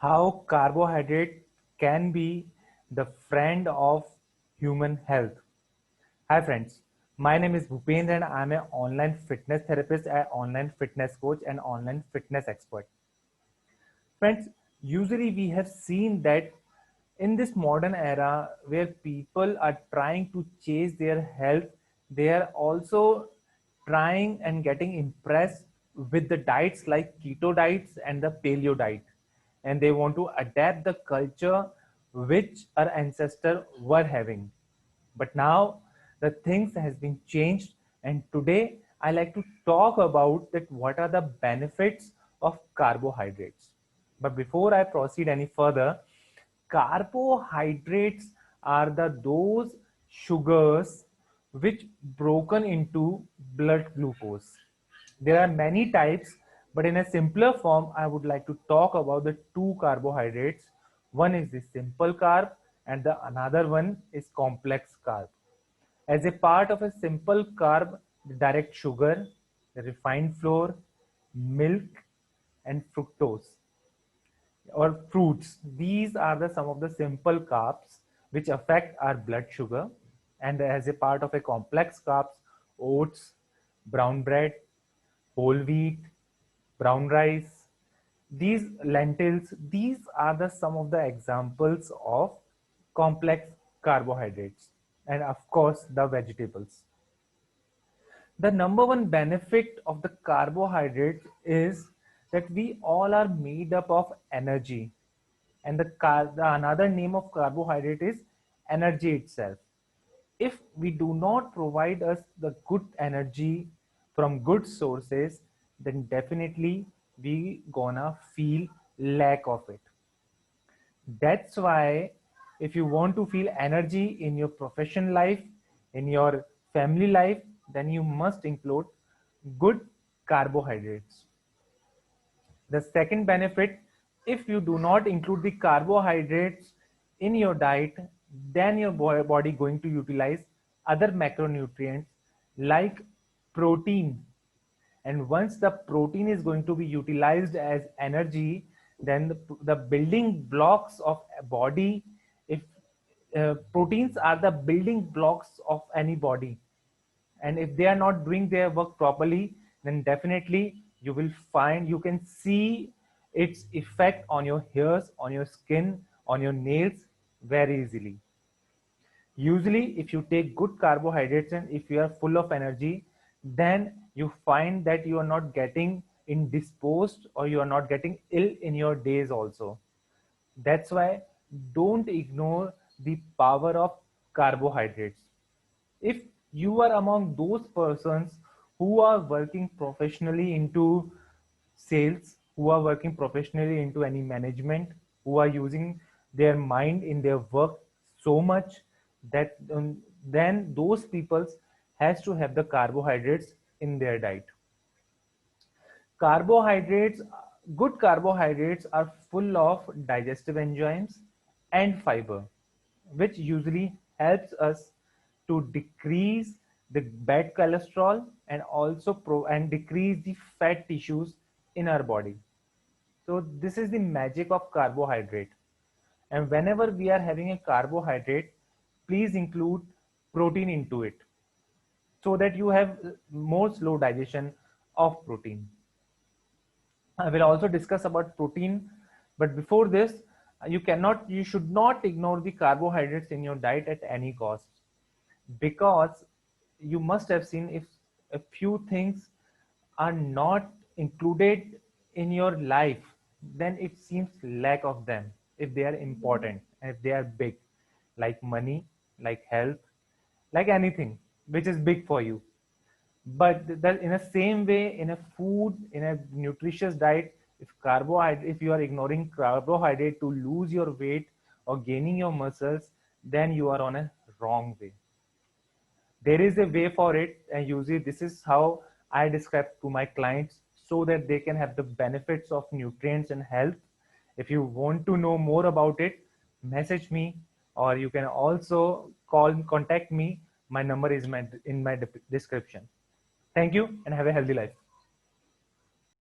How carbohydrate can be the friend of human health. Hi friends, my name is Bhupendra and I'm an online fitness therapist, an online fitness coach and online fitness expert. Friends, usually we have seen that in this modern era where people are trying to chase their health, they are also trying and getting impressed with the diets like keto diets and the paleo diet. And they want to adapt the culture which our ancestors were having. But now the things has been changed, and today I like to talk about that what are the benefits of carbohydrates. But before I proceed any further, carbohydrates are those sugars which broken into blood glucose. There are many types, but in a simpler form, I would like to talk about the two carbohydrates. One is the simple carb and the another one is complex carb. As a part of a simple carb, the direct sugar, the refined flour, milk, and fructose or fruits. These are some of the simple carbs which affect our blood sugar. And as a part of a complex carbs, oats, brown bread, whole wheat, brown rice, these lentils, these are some of the examples of complex carbohydrates. And of course, the vegetables. The number one benefit of the carbohydrates is that we all are made up of energy, and the another name of carbohydrate is energy itself. If we do not provide us the good energy from good sources, then definitely we gonna feel lack of it. That's why if you want to feel energy in your profession life, in your family life, then you must include good carbohydrates. The second benefit, if you do not include the carbohydrates in your diet, then your body going to utilize other macronutrients like protein. And once the protein is going to be utilized as energy, then the building blocks of a body, if proteins are the building blocks of any body, and if they are not doing their work properly, then definitely you will find, you can see its effect on your hairs, on your skin, on your nails very easily. Usually if you take good carbohydrates and if you are full of energy, then you find that you are not getting indisposed or you are not getting ill in your days also. That's why don't ignore the power of carbohydrates. If you are among those persons who are working professionally into sales, who are working professionally into any management, who are using their mind in their work so much that then those people has to have the carbohydrates in their diet. Carbohydrates, good carbohydrates are full of digestive enzymes and fiber, which usually helps us to decrease the bad cholesterol and also and decrease the fat tissues in our body. So this is the magic of carbohydrate. And whenever we are having a carbohydrate, please include protein into it so that you have more slow digestion of protein. I will also discuss about protein, but before this, you should not ignore the carbohydrates in your diet at any cost, because you must have seen if a few things are not included in your life, then it seems lack of them if they are important and if they are big, like money, like health, like anything which is big for you. But that in the same way, in a food, in a nutritious diet, if you are ignoring carbohydrate to lose your weight or gaining your muscles, then you are on a wrong way. There is a way for it, and usually this is how I describe to my clients so that they can have the benefits of nutrients and health. If you want to know more about it, message me, or you can also contact me. My number is in my description. Thank you and have a healthy life.